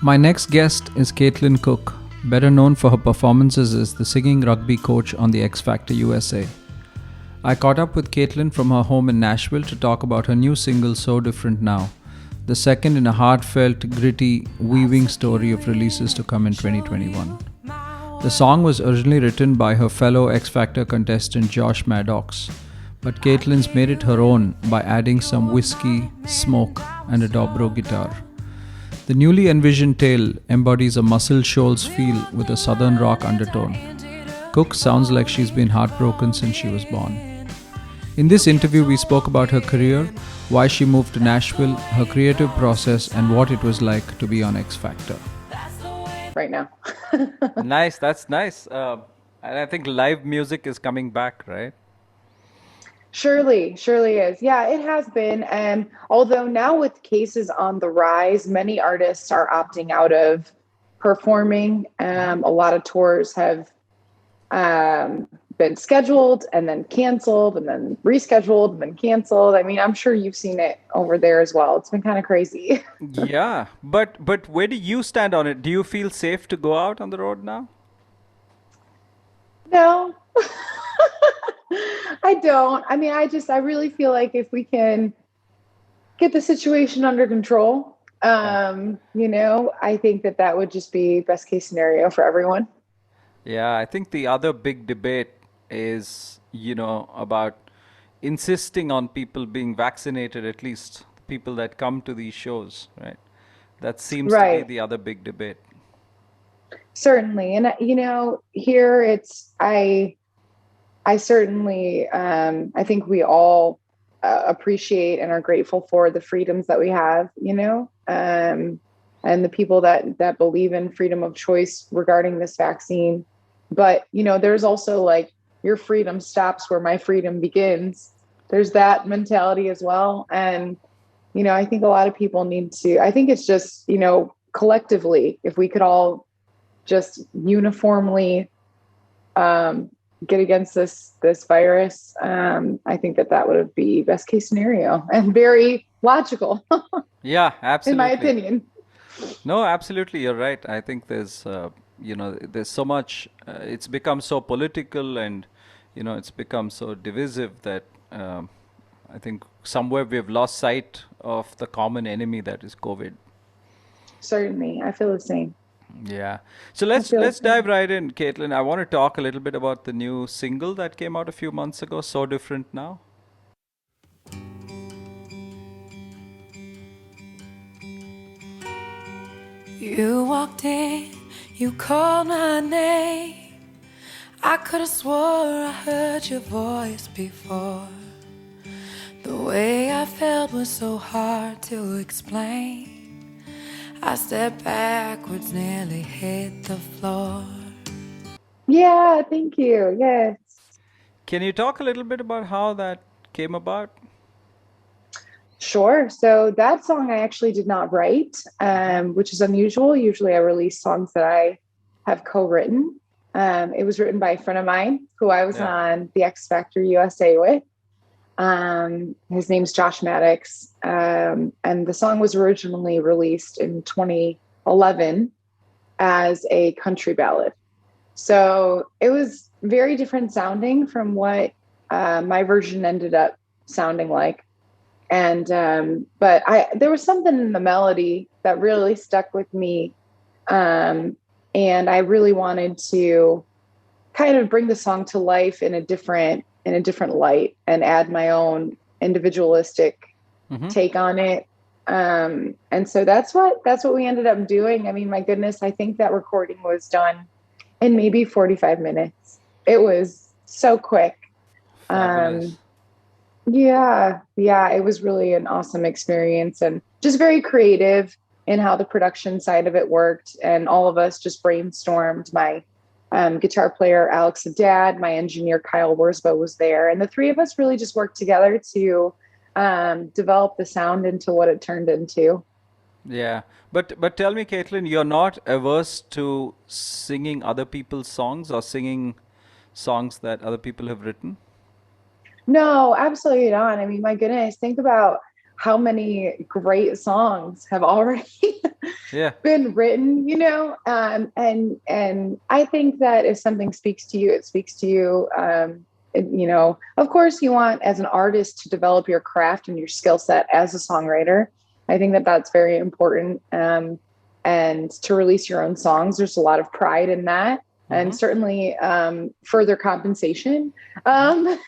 My next guest is Caitlin Koch, better known for her performances as the singing rugby coach on the X Factor USA. I caught up with Caitlin from her home in Nashville to talk about her new single So Different Now, the second in a heartfelt, gritty, weaving story of releases to come in 2021. The song was originally written by her fellow X Factor contestant Josh Maddox, but Caitlin's made it her own by adding some whiskey, smoke, and a dobro guitar. The newly envisioned tale embodies a Muscle Shoals feel with a southern rock undertone. Cook sounds like she's been heartbroken since she was born. In this interview, we spoke about her career, why she moved to Nashville, her creative process, and what it was like to be on X Factor. Right now. Nice, that's nice. And I think live music is coming back, right? Surely is. Yeah, it has been. And although now with cases on the rise, many artists are opting out of performing. A lot of tours have been scheduled and then canceled and then rescheduled and then canceled. I mean, I'm sure you've seen it over there as well. It's been kind of crazy. Yeah, but where do you stand on it? Do you feel safe to go out on the road now? No, I don't. I mean, I really feel like if we can get the situation under control, Yeah. I think that would just be best case scenario for everyone. Yeah, I think the other big debate is, about insisting on people being vaccinated, at least the people that come to these shows, right? That seems to be Right. the other big debate. Certainly. And, here I certainly, I think we all appreciate and are grateful for the freedoms that we have, and the people that believe in freedom of choice regarding this vaccine. But, there's also like your freedom stops where my freedom begins. There's that mentality as well. And, I think a lot of people I think it's just, collectively, if we could all just uniformly get against this virus, I think that would be best case scenario and very logical, Yeah, in my absolutely. opinion. No, absolutely, you're right. I think there's so much, it's become so political and, it's become so divisive that I think somewhere we've lost sight of the common enemy that is COVID. Certainly, I feel the same. Yeah. So I let's feel the let's dive same. right in, Caitlin. I want to talk a little bit about the new single that came out a few months ago, So Different Now. You walked in, you called my name. I could have swore I heard your voice before. The way I felt was so hard to explain. I stepped backwards, nearly hit the floor. Yeah, thank you. Yes. Can you talk a little bit about how that came about? Sure. So that song I actually did not write, which is unusual. Usually I release songs that I have co-written. It was written by a friend of mine who I was Yeah. on the X Factor USA with. His name's Josh Maddox. And the song was originally released in 2011 as a country ballad. So it was very different sounding from what my version ended up sounding like. And but there was something in the melody that really stuck with me. And I really wanted to kind of bring the song to life in a different light and add my own individualistic Mm-hmm. take on it. And so that's what we ended up doing. I mean, my goodness, I think that recording was done in maybe 45 minutes. It was so quick. Um, Fabulous. yeah, it was really an awesome experience and just very creative in how the production side of it worked. And all of us just brainstormed. My guitar player, Alex Dad, my engineer, Kyle Worsbo was there. And the three of us really just worked together to develop the sound into what it turned into. Yeah. But tell me, Caitlin, you're not averse to singing other people's songs or singing songs that other people have written? No, absolutely not. I mean, my goodness, think about how many great songs have already Yeah. been written, and I think that if something speaks to you, it speaks to you. Of course, you want as an artist to develop your craft and your skill set as a songwriter. I think that that's very important. And to release your own songs, there's a lot of pride in that. And certainly further compensation. But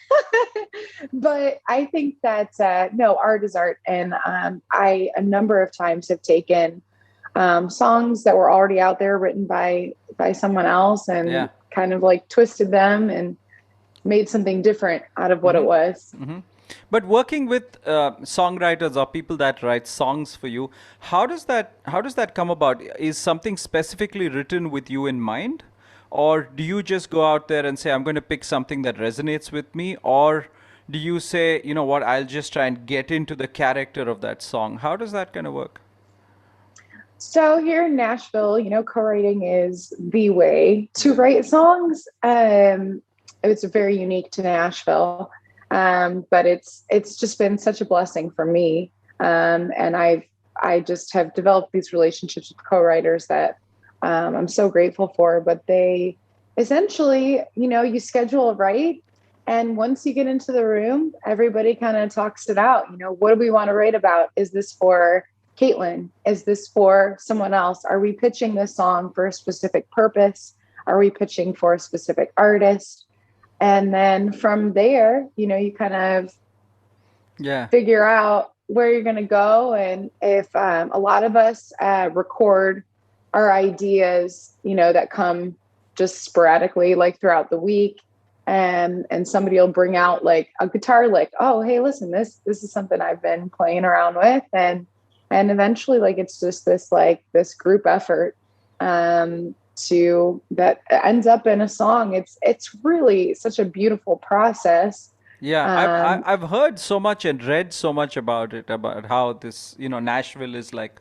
I think that, no, art is art. And I, a number of times, have taken songs that were already out there written by someone else and kind of like twisted them and made something different out of what it was. But working with songwriters or people that write songs for you, how does that come about? Is something specifically written with you in mind? Or do you just go out there and say, I'm going to pick something that resonates with me? Or do you say, you know what, I'll just try and get into the character of that song? How does that kind of work? So here in Nashville, co-writing is the way to write songs. It's very unique to Nashville. But it's just been such a blessing for me. And I just have developed these relationships with co-writers that I'm so grateful for, but they essentially, you schedule a write, and once you get into the room, everybody kind of talks it out. What do we want to write about? Is this for Caitlin? Is this for someone else? Are we pitching this song for a specific purpose? Are we pitching for a specific artist? And then from there, you kind of figure out where you're going to go. And if a lot of us record our ideas, that come just sporadically, like throughout the week, and somebody will bring out like a guitar lick. Oh, hey, listen, this is something I've been playing around with, and eventually, like, it's just this group effort that ends up in a song. It's really such a beautiful process. Yeah, I've heard so much and read so much about it, about how this, Nashville is like,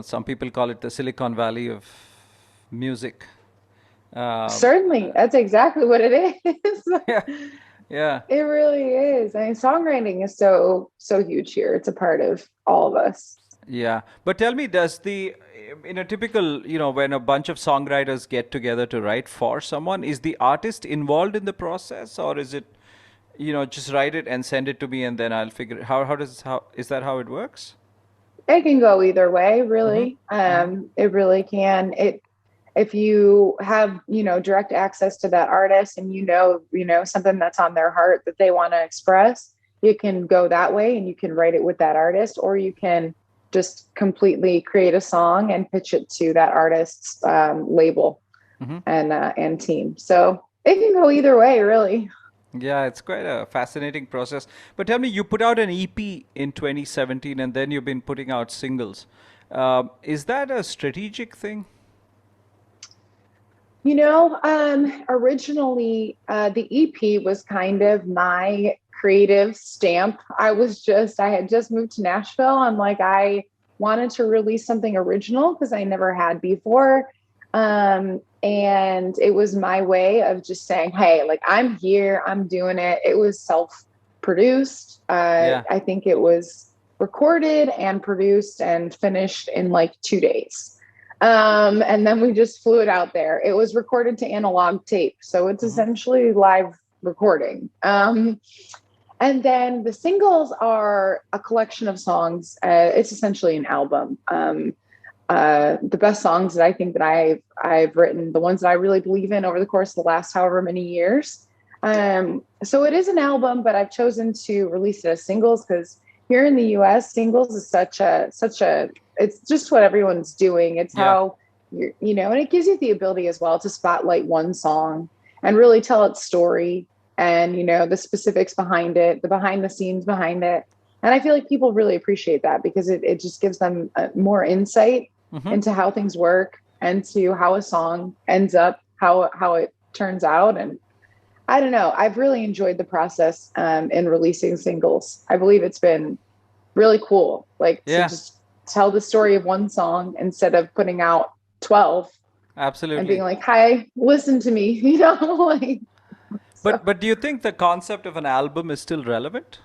some people call it the Silicon Valley of music. Certainly, that's exactly what it is. Yeah. It really is. I mean, songwriting is so huge here. It's a part of all of us. Yeah. But tell me, in a typical, when a bunch of songwriters get together to write for someone, is the artist involved in the process, or is it, just write it and send it to me and then I'll figure it? How is that how it works? It can go either way, really. It really can. If you have, direct access to that artist and something that's on their heart that they want to express, you can go that way and you can write it with that artist, or you can just completely create a song and pitch it to that artist's label and team. So it can go either way, really. Yeah, it's quite a fascinating process. But tell me, you put out an EP in 2017 and then you've been putting out singles. Is that a strategic thing? Originally, the EP was kind of my creative stamp. I had just moved to Nashville. I'm like, I wanted to release something original because I never had before. And it was my way of just saying, hey, like, I'm here, I'm doing it. It was self-produced. I think it was recorded and produced and finished in like 2 days. And then we just flew it out there. It was recorded to analog tape. So it's essentially live recording. And then the singles are a collection of songs. It's essentially an album. The best songs that I think that I've written, the ones that I really believe in over the course of the last however many years. So it is an album, but I've chosen to release it as singles because here in the US, singles is such a it's just what everyone's doing. It's how and it gives you the ability as well to spotlight one song and really tell its story and, the specifics behind it, the behind the scenes behind it. And I feel like people really appreciate that because it just gives them more insight into how things work and to how a song ends up, how it turns out. And I don't know, I've really enjoyed the process in releasing singles. I believe it's been really cool, to just tell the story of one song instead of putting out 12. Absolutely. And being like, hi, listen to me, But do you think the concept of an album is still relevant?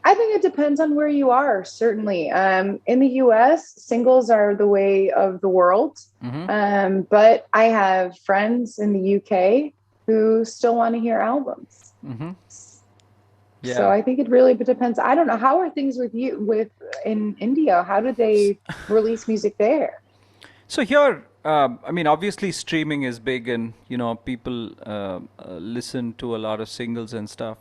I think it depends on where you are, certainly. In the US, singles are the way of the world. But I have friends in the UK who still want to hear albums. Yeah. So I think it really depends. I don't know. How are things with you in India? How do they release music there? So here, I mean, obviously streaming is big, and people listen to a lot of singles and stuff.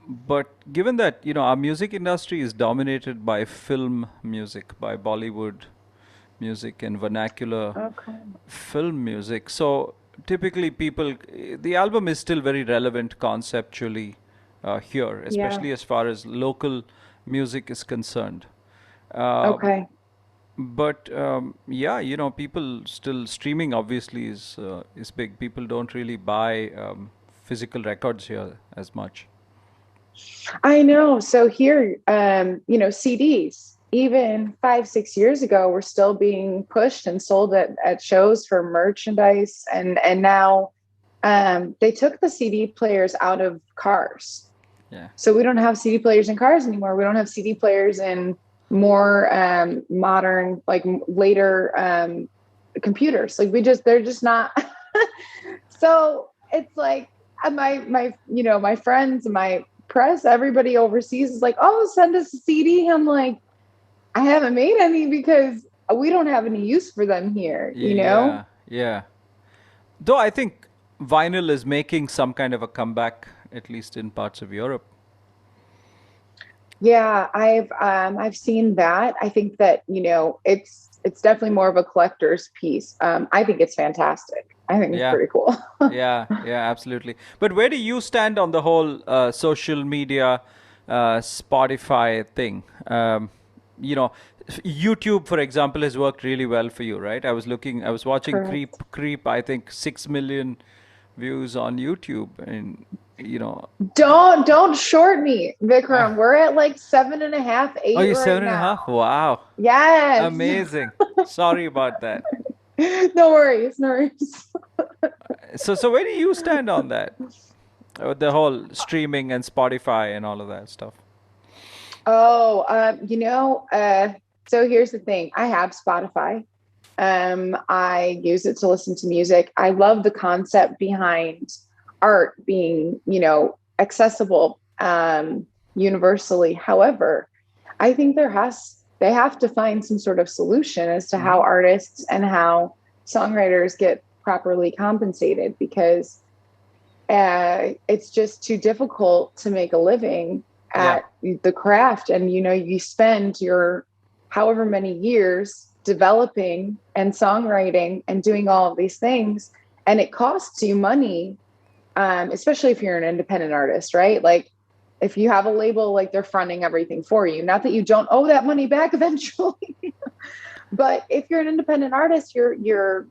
But given that our music industry is dominated by film music, by Bollywood music and vernacular film music, so typically the album is still very relevant conceptually here, especially as far as local music is concerned. But people still streaming obviously is big. People don't really buy physical records here as much. I know. So here, CDs, even 5-6 years ago, were still being pushed and sold at shows for merchandise. And now they took the CD players out of cars. Yeah. So we don't have CD players in cars anymore. We don't have CD players in more modern, like later computers. Like they're just not. So it's like my friends, my press, everybody overseas is like, oh, send us a CD. I'm like, I haven't made any because we don't have any use for them here. Yeah. Though I think vinyl is making some kind of a comeback, at least in parts of Europe. Yeah, I've seen that. I think that it's definitely more of a collector's piece. I think it's fantastic. I think it's pretty cool. Yeah, absolutely. But where do you stand on the whole social media, Spotify thing? YouTube, for example, has worked really well for you, right? I was watching Correct. Creep. I think 6 million views on YouTube, and Don't short me, Vikram. We're at like 7.5, 8 Oh, you're right 7.5? now. Wow. Yes. Amazing. Sorry about that. No worries. So where do you stand on that? The whole streaming and Spotify and all of that stuff. Oh, so here's the thing. I have Spotify. I use it to listen to music. I love the concept behind art being, accessible universally. However, I think they have to find some sort of solution as to how artists and how songwriters get properly compensated, because it's just too difficult to make a living at the craft. And, you spend your however many years developing and songwriting and doing all of these things, and it costs you money, especially if you're an independent artist, right? Like if you have a label, like they're fronting everything for you. Not that you don't owe that money back eventually, but if you're an independent artist, you're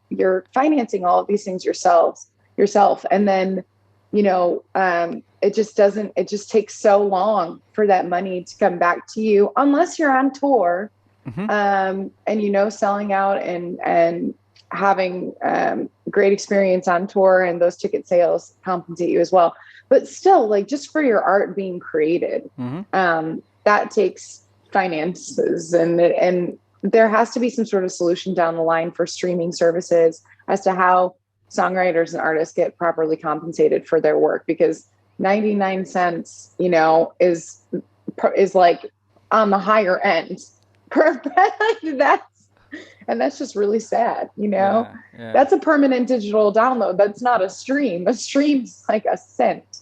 financing all of these things yourself. And then, it just takes so long for that money to come back to you, unless you're on tour, and, selling out and having great experience on tour, and those ticket sales compensate you as well. But still, like, just for your art being created, that takes finances, and there has to be some sort of solution down the line for streaming services as to how songwriters and artists get properly compensated for their work, because 99 cents, is like on the higher end. That's just really sad, That's a permanent digital download. That's not a stream. A stream's like a cent.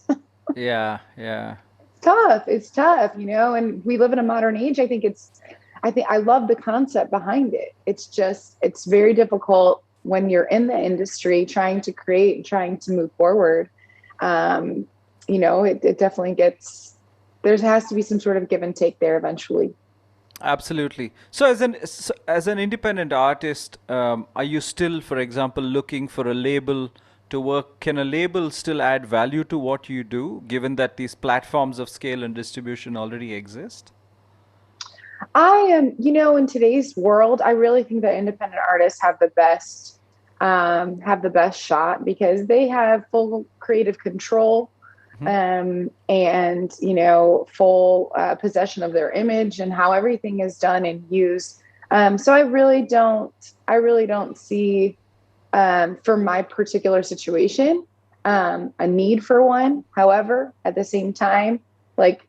Yeah. It's tough, and we live in a modern age. I love the concept behind it. It's very difficult when you're in the industry trying to create and trying to move forward. It definitely there has to be some sort of give and take there eventually. Absolutely. So as an independent artist, are you still, for example, looking for a label to work? Can a label still add value to what you do, given that these platforms of scale and distribution already exist? I am, in today's world, I really think that independent artists have the best shot, because they have full creative control. and, full possession of their image and how everything is done and used. So I really don't see, for my particular situation, a need for one. However, at the same time, like,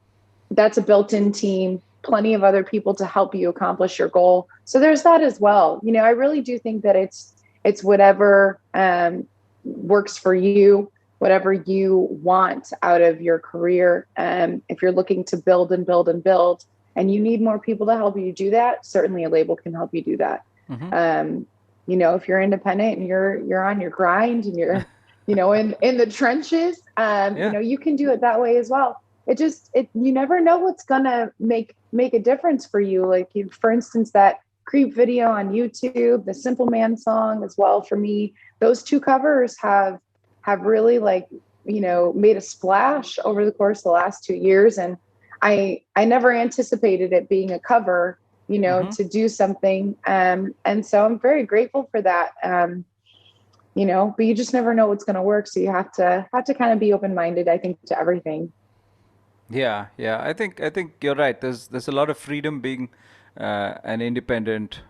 that's a built-in team, plenty of other people to help you accomplish your goal. So there's that as well. I really do think that it's whatever works for you, whatever you want out of your career. If you're looking to build and build and build, and you need more people to help you do that, certainly a label can help you do that. If you're independent and you're on your grind and you're, in the trenches, you can do it that way as well. You never know what's gonna make a difference for you. Like, for instance, that Creep video on YouTube, the Simple Man song as well. For me, those two covers have really, made a splash over the course of the last 2 years. And I never anticipated it being a cover, to do something. And so I'm very grateful for that. But you just never know what's going to work. So you have to kind of be open-minded, I think, to everything. Yeah, yeah. I think you're right. There's a lot of freedom being an independent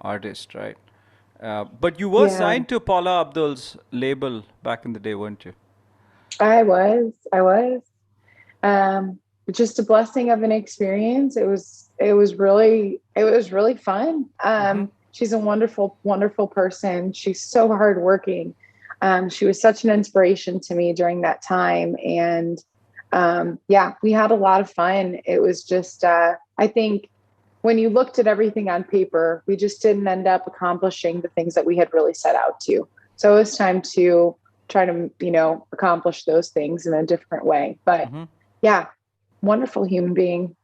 artist, right? But you were signed to Paula Abdul's label back in the day, weren't you? I was. Just a blessing of an experience. It was really fun. She's a wonderful, wonderful person. She's so hardworking. She was such an inspiration to me during that time. And we had a lot of fun. It was just, I think when you looked at everything on paper, we just didn't end up accomplishing the things that we had really set out to. So it was time to try to, accomplish those things in a different way. But wonderful human being.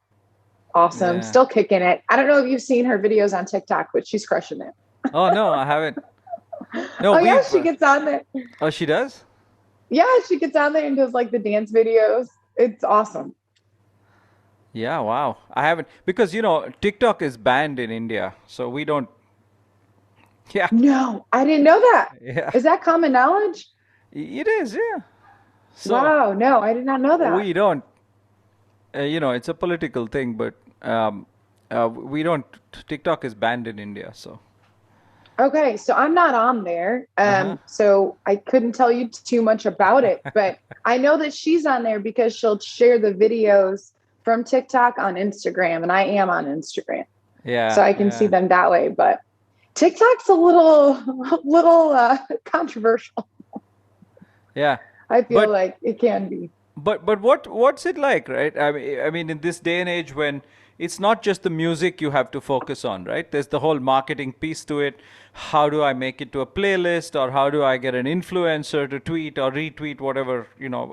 Awesome. Yeah. Still kicking it. I don't know if you've seen her videos on TikTok, but she's crushing it. Oh, no, I haven't. No, yeah, she gets on there. Oh, she does? Yeah, she gets on there and does the dance videos. It's awesome. Yeah, wow. I haven't, because, TikTok is banned in India, so we don't. Yeah. No, I didn't know that. Yeah. Is that common knowledge? It is, yeah. So wow, no, I did not know that. We don't, it's a political thing, but we don't, TikTok is banned in India, so. Okay, so I'm not on there, so I couldn't tell you too much about it, but I know that she's on there because she'll share the videos from TikTok on Instagram, and I am on Instagram. Yeah. So I can see them that way, but TikTok's a little controversial. Yeah. I feel like it can be. But what's it like, right? I mean, in this day and age when it's not just the music you have to focus on, right? There's the whole marketing piece to it. How do I make it to a playlist, or how do I get an influencer to tweet or retweet whatever,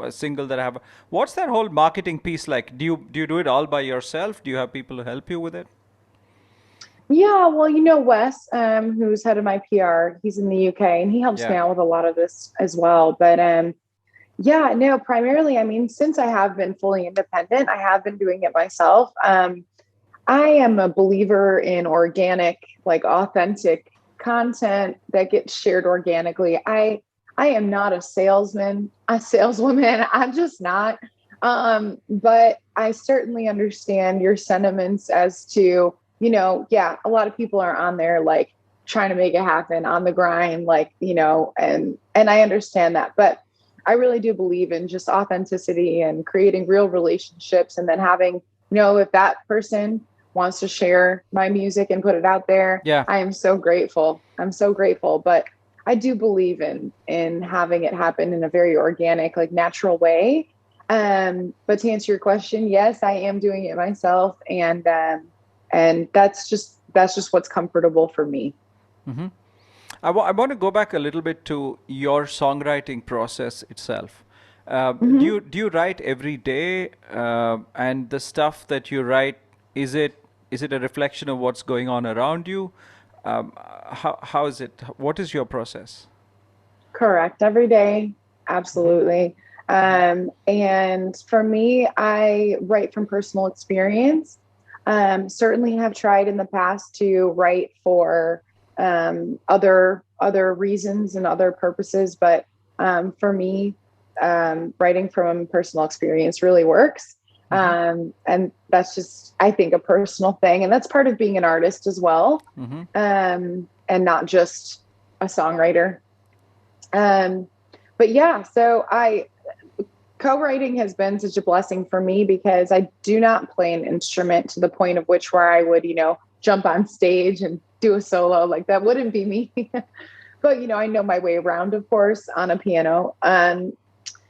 a single that I have? What's that whole marketing piece like? Do you do it all by yourself? Do you have people who help you with it? Yeah, well, Wes, who's head of my PR, he's in the UK, and he helps me out with a lot of this as well. But primarily, since I have been fully independent, I have been doing it myself. I am a believer in organic, authentic content that gets shared organically. I am not a saleswoman. I'm just not. But I certainly understand your sentiments as to, a lot of people are on there trying to make it happen on the grind, and I understand that. But I really do believe in just authenticity and creating real relationships, and then having, if that person wants to share my music and put it out there, I am so grateful. I'm so grateful. But I do believe in having it happen in a very organic, natural way. But to answer your question, yes, I am doing it myself. And that's just what's comfortable for me. Mm-hmm. I want to go back a little bit to your songwriting process itself. Do you write every day? And the stuff that you write, is it a reflection of what's going on around you? How is it? What is your process? Correct. Every day. Absolutely. And for me, I write from personal experience. Certainly have tried in the past to write for other reasons and other purposes. But for me, writing from personal experience really works. And that's just, I think, a personal thing. And that's part of being an artist as well. And not just a songwriter. But yeah, so co-writing has been such a blessing for me because I do not play an instrument to the point of which where I would, jump on stage and do a solo. Like that wouldn't be me. But, I know my way around, of course, on a piano.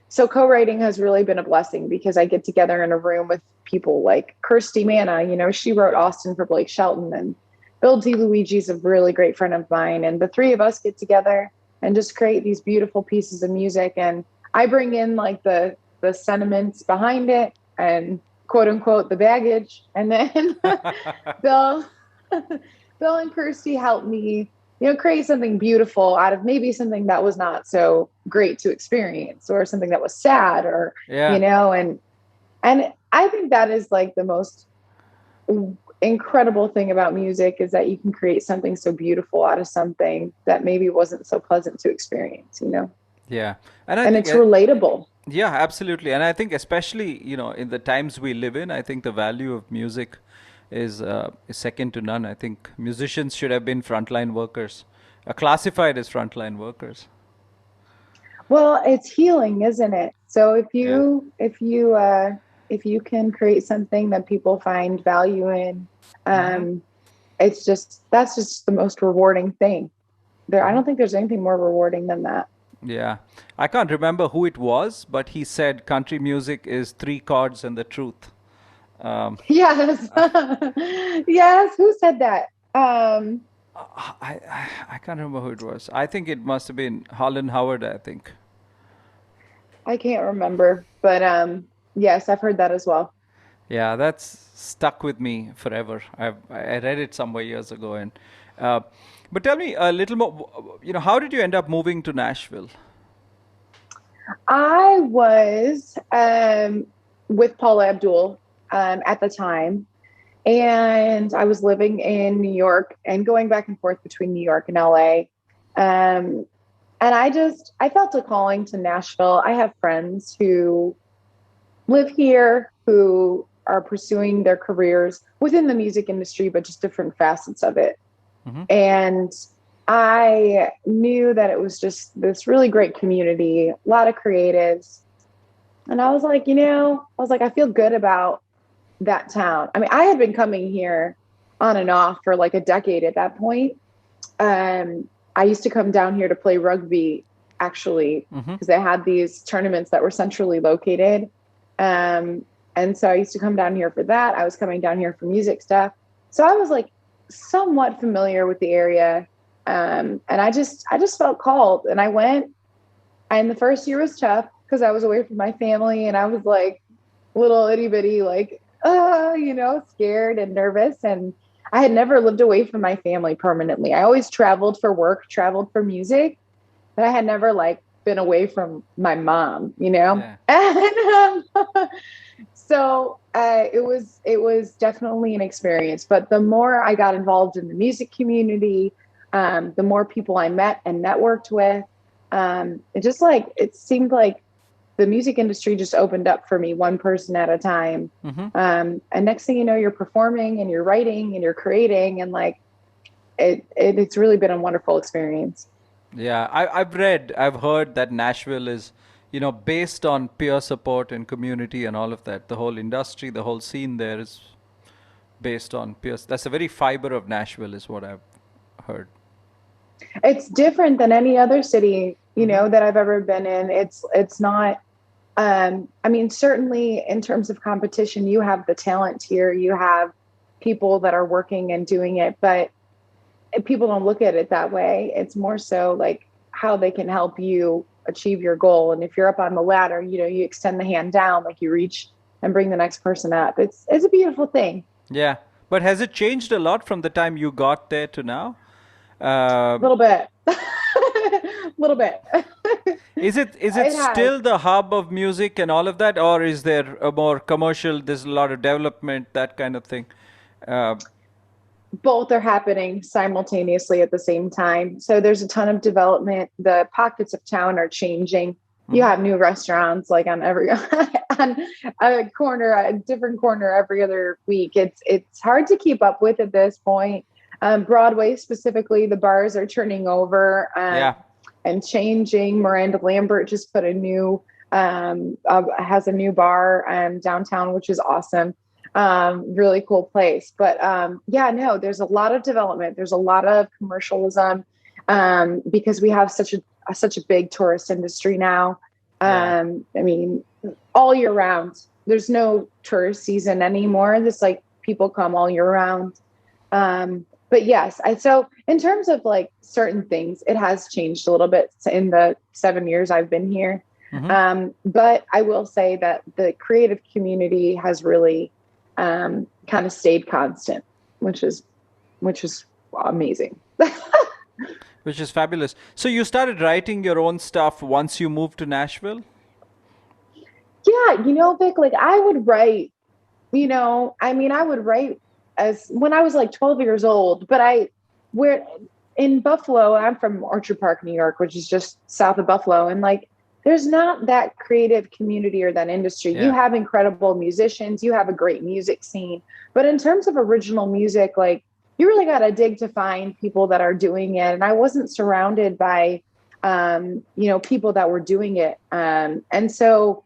So co-writing has really been a blessing because I get together in a room with people like Kirsty Manna, she wrote Austin for Blake Shelton, and Bill DeLuigi's a really great friend of mine. And the three of us get together and just create these beautiful pieces of music. And I bring in like the sentiments behind it and quote unquote the baggage. And then Bill and Kirsty help me, create something beautiful out of maybe something that was not so great to experience or something that was sad or, and I think that is like the most incredible thing about music is that you can create something so beautiful out of something that maybe wasn't so pleasant to experience, Yeah. And it's relatable. Yeah, absolutely. And I think especially, in the times we live in, I think the value of music is second to none. I think musicians should have been frontline workers, classified as frontline workers. Well, it's healing, isn't it? So if you can create something that people find value in, that's just the most rewarding thing. I don't think there's anything more rewarding than that. Yeah. I can't remember who it was, but he said country music is 3 chords and the truth. Yes. Yes. Who said that? I can't remember who it was. I think it must have been Holland Howard, I think. I can't remember, but yes, I've heard that as well. Yeah, that's stuck with me forever. I read it somewhere years ago, and but tell me a little more. How did you end up moving to Nashville? I was with Paula Abdul at the time, and I was living in New York and going back and forth between New York and LA. And I felt a calling to Nashville. I have friends who live here who are pursuing their careers within the music industry, but just different facets of it. And I knew that it was just this really great community, a lot of creatives. And I was like, I feel good about that town. I mean, I had been coming here on and off for like a decade at that point. I used to come down here to play rugby, actually, because they had these tournaments that were centrally located. And so I used to come down here for that. I was coming down here for music stuff. So I was like somewhat familiar with the area. And I just felt called, and I went. And the first year was tough because I was away from my family, and I was like little itty bitty, like, scared and nervous. And I had never lived away from my family permanently. I always traveled for work, traveled for music, but I had never like been away from my mom, Yeah. And so it was definitely an experience. But the more I got involved in the music community, the more people I met and networked with, it seemed like the music industry just opened up for me, one person at a time. And next thing you know, you're performing and you're writing and you're creating, and like it's really been a wonderful experience. Yeah, I've heard that Nashville is, based on peer support and community and all of that. The whole industry, the whole scene there is based on peers. That's a very fiber of Nashville, is what I've heard. It's different than any other city, that I've ever been in. It's not, certainly in terms of competition, you have the talent here, you have people that are working and doing it, but people don't look at it that way. It's more so like how they can help you achieve your goal. And if you're up on the ladder, you extend the hand down, like you reach and bring the next person up. It's a beautiful thing. Yeah. But has it changed a lot from the time you got there to now? A little bit. Little bit. Is it still the hub of music and all of that, or is there a more commercial, there's a lot of development, that kind of thing? Both are happening simultaneously at the same time. So there's a ton of development. The pockets of town are changing. You have new restaurants like on every on a corner, a different corner every other week. It's hard to keep up with at this point. Broadway specifically, the bars are turning over and changing. Miranda Lambert just put has a new bar downtown, which is awesome. Really cool place. But no, there's a lot of development. There's a lot of commercialism because we have such a big tourist industry now. I mean, all year round. There's no tourist season anymore. It's like people come all year round. But yes, so in terms of like certain things, it has changed a little bit in the 7 years I've been here. But I will say that the creative community has really kind of stayed constant, which is amazing. Which is fabulous. So you started writing your own stuff once you moved to Nashville? Yeah, Vic, like I would write, I would write as when I was like 12 years old, but we're in Buffalo. I'm from Orchard Park, New York, which is just south of Buffalo. And like, there's not that creative community or that industry. Yeah. You have incredible musicians, you have a great music scene, but in terms of original music, like you really got to dig to find people that are doing it. And I wasn't surrounded by, people that were doing it. And so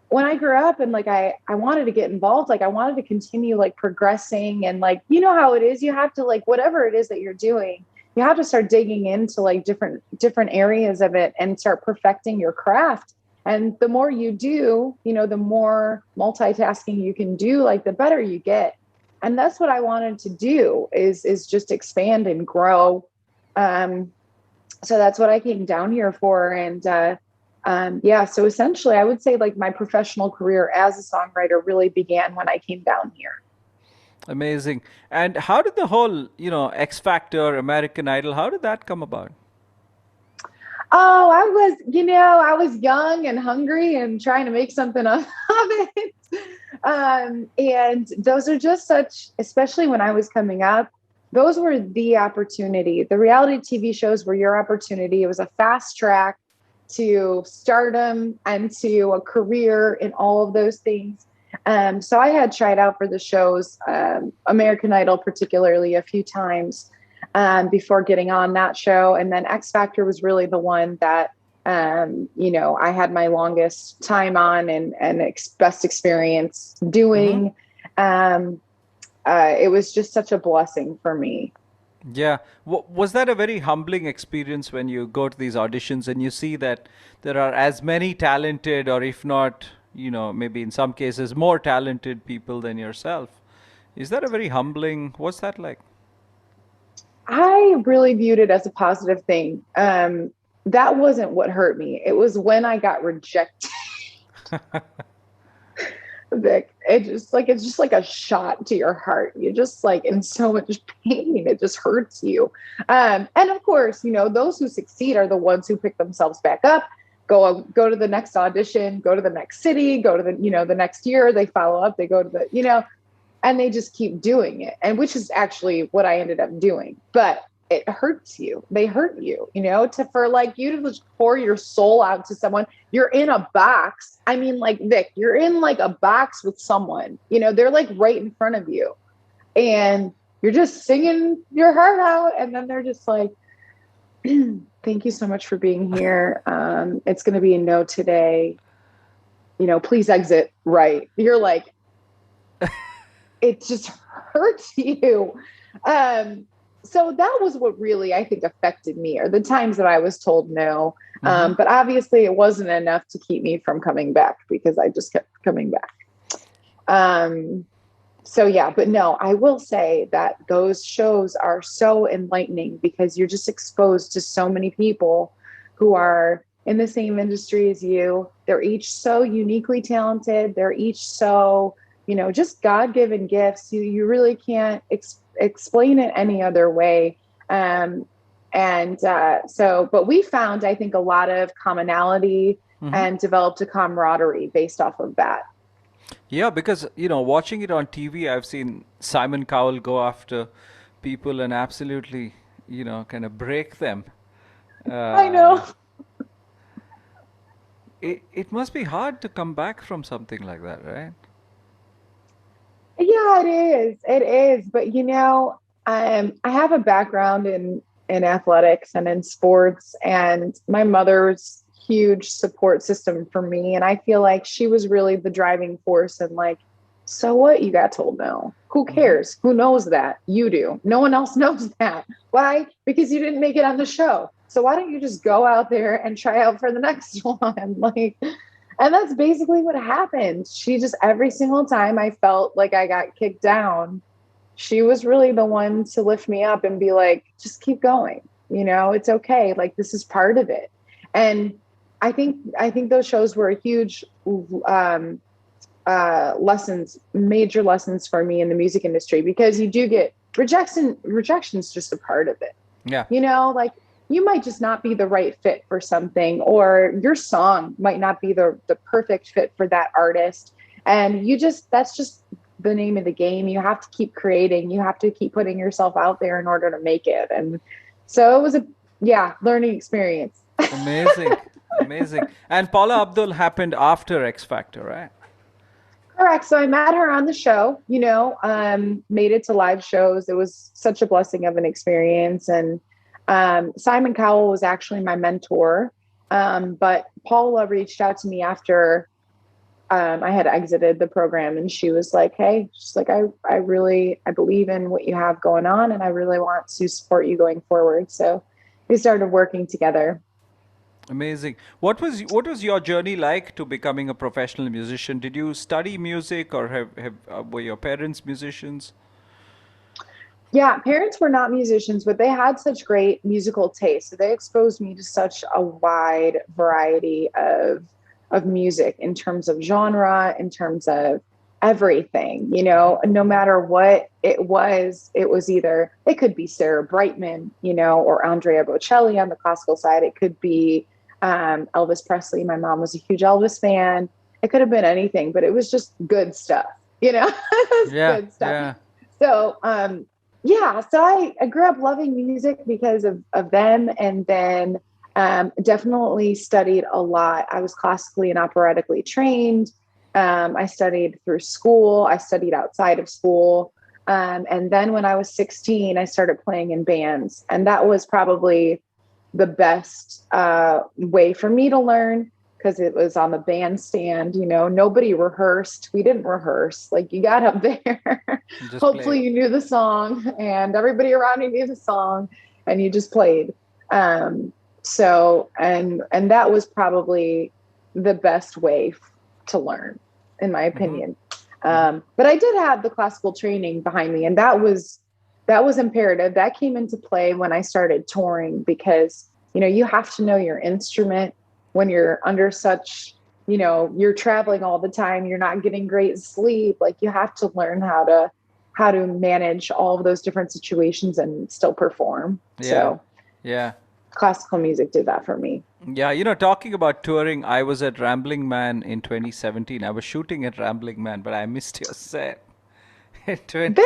when I grew up and like, I wanted to get involved, like I wanted to continue like progressing and like, you know how it is, you have to like, whatever it is that you're doing, you have to start digging into like different areas of it and start perfecting your craft. And the more you do, the more multitasking you can do, like the better you get. And that's what I wanted to do is just expand and grow. So that's what I came down here for. And, so essentially I would say like my professional career as a songwriter really began when I came down here. Amazing. And how did the whole, X Factor, American Idol, how did that come about? Oh, I was young and hungry and trying to make something of it. And those are just especially when I was coming up, those were the opportunity. The reality TV shows were your opportunity. It was a fast track to stardom and to a career in all of those things. So I had tried out for the shows, American Idol particularly a few times before getting on that show. And then X Factor was really the one that, I had my longest time on and best experience doing. It was just such a blessing for me. Yeah. Was that a very humbling experience when you go to these auditions and you see that there are as many talented, or if not, maybe in some cases more talented people than yourself? Is that a very humbling, what's that like? I really viewed it as a positive thing. That wasn't what hurt me. It was when I got rejected. Vic, it's just like a shot to your heart. You're just like in so much pain. It just hurts you. And of course, those who succeed are the ones who pick themselves back up, go to the next audition, go to the next city, go to the next year, they follow up, they go to the, and they just keep doing it. And which is actually what I ended up doing. But it hurts you. They hurt you, for like you to just pour your soul out to someone. You're in a box. I mean, like Vic, you're in like a box with someone, they're like right in front of you and you're just singing your heart out. And then they're just like, thank you so much for being here. It's going to be a no today. Please exit right. You're like, it just hurts you. So that was what really, I think, affected me, or the times that I was told no. But obviously it wasn't enough to keep me from coming back because I just kept coming back. But no, I will say that those shows are so enlightening because you're just exposed to so many people who are in the same industry as you. They're each so uniquely talented. They're each so, just God-given gifts. You really can't explain it any other way. But we found, I think, a lot of commonality and developed a camaraderie based off of that. Yeah, because, watching it on TV, I've seen Simon Cowell go after people and absolutely, kind of break them. I know. it must be hard to come back from something like that, right? Yeah, it is. It is. But I have a background in athletics and in sports, and my mother's huge support system for me. And I feel like she was really the driving force. And like, so what? You got told no. Who Mm-hmm. cares? Who knows that? You do. No one else knows that. Why? Because you didn't make it on the show. So why don't you just go out there and try out for the next one? Like, and that's basically what happened. She just, every single time I felt like I got kicked down, she was really the one to lift me up and be like, just keep going. It's okay. Like, this is part of it. And I think those shows were a huge lessons, major lessons for me in the music industry, because you do get rejection's just a part of it. Yeah. Like, you might just not be the right fit for something, or your song might not be the perfect fit for that artist. And that's just the name of the game. You have to keep creating, you have to keep putting yourself out there in order to make it. And so it was a learning experience. Amazing. Amazing. And Paula Abdul happened after X Factor, right? Correct. So I met her on the show, made it to live shows. It was such a blessing of an experience. And Simon Cowell was actually my mentor. But Paula reached out to me after I had exited the program, and she was like, hey, she's like, I believe in what you have going on, and I really want to support you going forward. So we started working together. Amazing. What was your journey like to becoming a professional musician? Did you study music, or were your parents musicians? Yeah, parents were not musicians, but they had such great musical taste. So they exposed me to such a wide variety of music, in terms of genre, in terms of everything. No matter what it was either, it could be Sarah Brightman, or Andrea Bocelli on the classical side. It could be Elvis Presley. My mom was a huge Elvis fan. It could have been anything, but it was just good stuff. It was Yeah, good stuff. yeah. So, so I grew up loving music because of them. And then definitely studied a lot. I was classically and operatically trained. I studied through school. I studied outside of school. And then when I was 16, I started playing in bands. And that was probably the best way for me to learn, because it was on the bandstand. Nobody rehearsed. We didn't rehearse. Like, you got up there. Just Hopefully played. you knew the song, and everybody around you knew the song, and you just played. So that was probably the best way to learn, in my opinion. But I did have the classical training behind me, and that was imperative. That came into play when I started touring, because, you have to know your instrument when you're under such, you're traveling all the time, you're not getting great sleep. Like, you have to learn how to manage all of those different situations and still perform. Yeah. So Yeah. classical music did that for me. Yeah, talking about touring, I was at Rambling Man in 2017. I was shooting at Rambling Man, but I missed your set in 2017.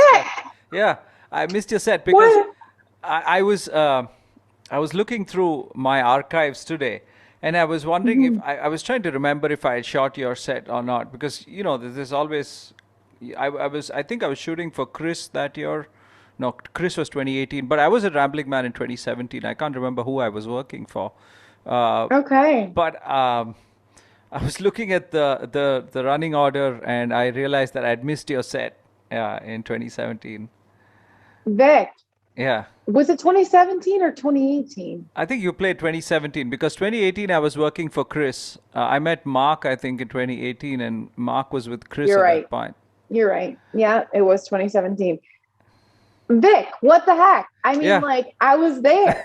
Yeah, I missed your set because What? I was looking through my archives today, and I was wondering if I was trying to remember if I had shot your set or not, because there's always I think I was shooting for Chris that year. No, Chris was 2018, but I was at Rambling Man in 2017. I can't remember who I was working for. Okay. But I was looking at the running order, and I realized that I'd missed your set in 2017. Vic, Yeah. was it 2017 or 2018? I think you played 2017, because 2018 I was working for Chris. I met Mark, I think, in 2018, and Mark was with Chris You're at right. that point. You're right. Yeah, it was 2017. Vic, what the heck? I mean, Yeah. like, I was there.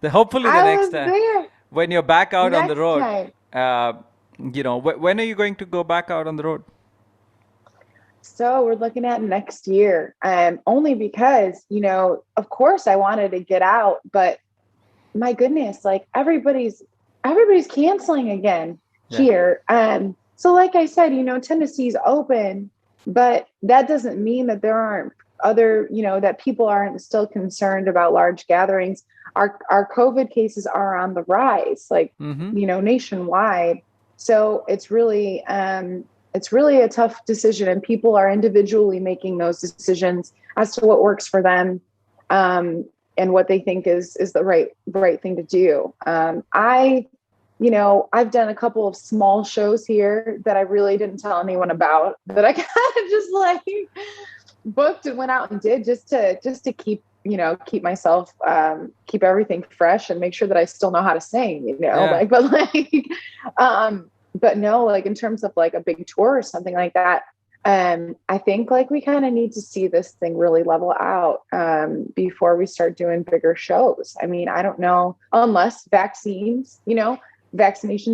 Hopefully the I next was time, there. when you're back out on the Next road, time. when are you going to go back out on the road? So we're looking at next year. Only because, of course I wanted to get out, but my goodness, like, everybody's canceling again here. So like I said, Tennessee's open, but that doesn't mean that there aren't other, that people aren't still concerned about large gatherings. Our COVID cases are on the rise, like, nationwide. So it's really a tough decision, and people are individually making those decisions as to what works for them, and what they think is the right thing to do. I've done a couple of small shows here that I really didn't tell anyone about, that I kind of just like booked and went out and did just to keep myself, keep everything fresh and make sure that I still know how to sing, but no, like in terms of like a big tour or something like that, I think like we kind of need to see this thing really level out, before we start doing bigger shows. I mean, I don't know, unless vaccination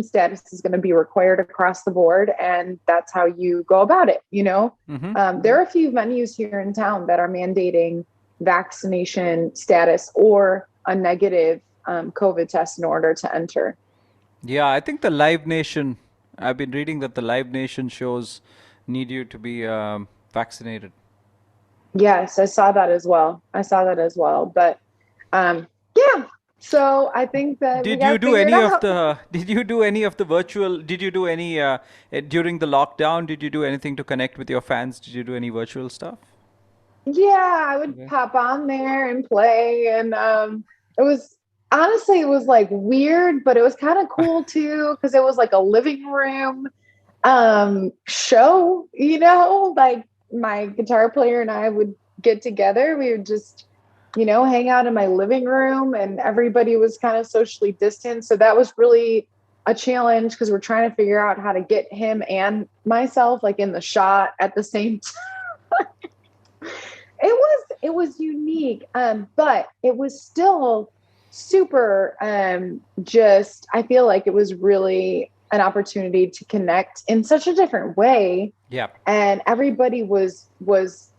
status is going to be required across the board, and that's how you go about it. There are a few venues here in town that are mandating vaccination status or a negative COVID test in order to enter. Yeah, I think the Live Nation, I've been reading that the Live Nation shows need you to be vaccinated. Yes, I saw that as well. But yeah. So I think that Did you do any of the virtual, did you do any during the lockdown, did you do anything to connect with your fans? Did you do any virtual stuff? Yeah, I would pop on there and play, and it was like weird, but it was kind of cool too, because it was like a living room show, like my guitar player and I would get together. We would just hang out in my living room, and everybody was kind of socially distanced. So that was really a challenge, because we're trying to figure out how to get him and myself like in the shot at the same time. It was unique, but it was still super, I feel like it was really an opportunity to connect in such a different way. Yeah. And everybody was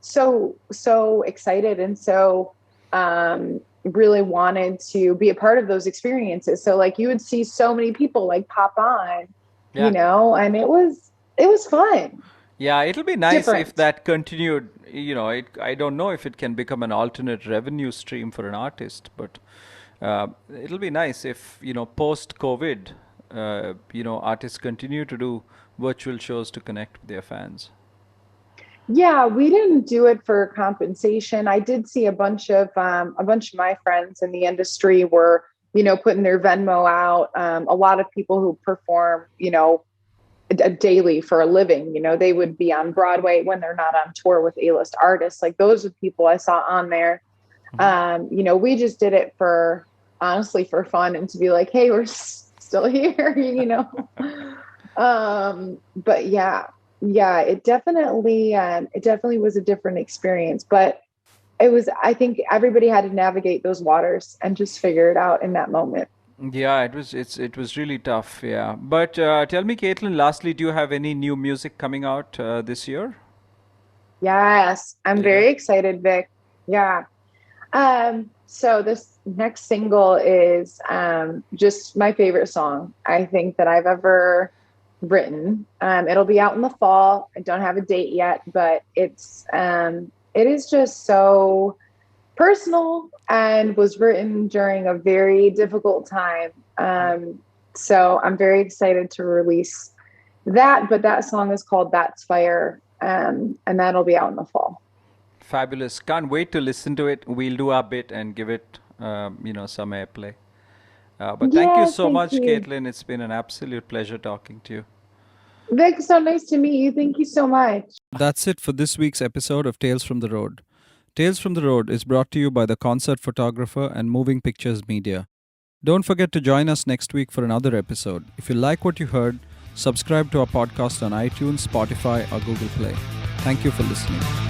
so excited, and so really wanted to be a part of those experiences. So like you would see so many people like pop on, and it was fun. Yeah, it'll be nice Different. if that continued. I don't know if it can become an alternate revenue stream for an artist, but it'll be nice if, post-COVID, artists continue to do virtual shows to connect with their fans. Yeah, we didn't do it for compensation. I did see a bunch of my friends in the industry were, putting their Venmo out. A lot of people who perform, daily for a living, they would be on Broadway when they're not on tour with A-list artists. Like those are people I saw on there. Mm-hmm. We just did it honestly for fun, and to be like, hey, we're still here, but yeah, it definitely was a different experience, but I think everybody had to navigate those waters and just figure it out in that moment. Yeah, it was really tough. Yeah, but tell me, Caitlin, lastly, do you have any new music coming out this year? Yes, I'm very excited, Vic. Yeah. So this next single is just my favorite song I think that I've ever written. It'll be out in the fall. I don't have a date yet, but it is just so personal and was written during a very difficult time. So I'm very excited to release that, but that song is called That's Fire, and that'll be out in the fall. Fabulous. Can't wait to listen to it. We'll do our bit and give it, some airplay. But thank you so much, Caitlin. It's been an absolute pleasure talking to you. Vic, so nice to meet you. Thank you so much. That's it for this week's episode of Tales from the Road. Tales from the Road is brought to you by the concert photographer and Moving Pictures Media. Don't forget to join us next week for another episode. If you like what you heard, subscribe to our podcast on iTunes, Spotify, or Google Play. Thank you for listening.